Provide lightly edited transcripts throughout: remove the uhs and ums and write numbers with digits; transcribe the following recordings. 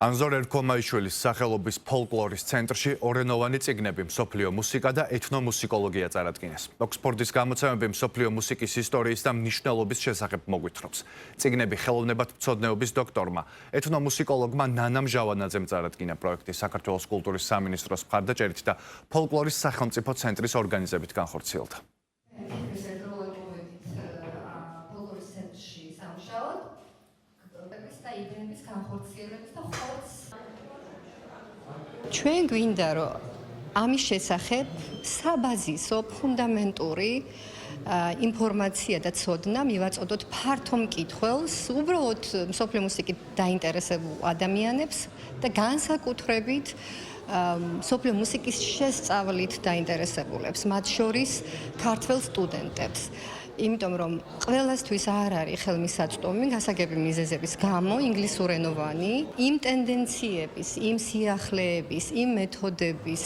ანზორ ერქომაიშვილის სახელობის ფოლკლორის ცენტრში ორენოვანი წიგნები მსოფლიო მუსიკა და ეთნომუსიკოლოგია წარადგინეს. ოქსფორდის გამოცემები მსოფლიო მუსიკის ისტორიის და მნიშვნელობის შესახებ მოგვითხრობს. წიგნები ხელოვნებათმცოდნეობის დოქტორმა, ეთნომუსიკოლოგმა ნანამ ჟავანაძემ წარადგინა პროექტი საქართველოს კულტურის სამინისტროს მხარდაჭერით და ფოლკლორის სახელმწიფო ცენტრის ორგანიზებით განხორციელდა. ჩვენ გვინდა რომ ამის შესახებ საბაზისო ფუნდამენტური ინფორმაცია და ცოდნა მივაწოდოთ ფართო მკითხველს, უბრალოდ მსოფლიო მუსიკით დაინტერესებულ ადამიანებს და განსაკუთრებით მსოფლიო მუსიკის შესწავლით დაინტერესებულებს, მათ შორის ქართველ სტუდენტებს. იმიტომ რომ ყველასთვის არ არის ხელმისაწვდომი გასაგები მიზეზების გამო ინგლისურენოვანი იმ ტენდენციების, იმ სიახლეების, იმ მეთოდების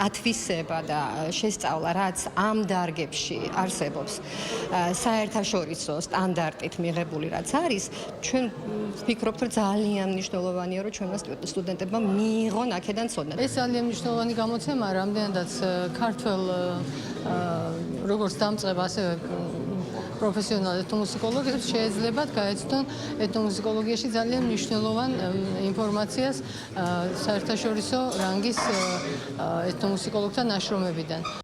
ათვისება და შესწავლა, რაც ამ დარგებში არსებობს საერთაშორისო სტანდარტით მიღებული რაც არის, ჩვენ ვფიქრობთ, რომ ძალიან მნიშვნელოვანია, რომ ჩვენმა სტუდენტებმა მიიღონ აქედან ცოდნა. ეს ძალიან მნიშვნელოვანი გამოცემა, რამდენადაც ქართველ როგორც დამწყებ, ასევე პროფესიონალ ეთნომუსიკოლოგებს შეიძლება გაეცნონ ეთნომუსიკოლოგიაში ძალიან მნიშვნელოვან ინფორმაციას საერთაშორისო რანგის ეთნომუსიკოლოგთა ნაშრომებიდან.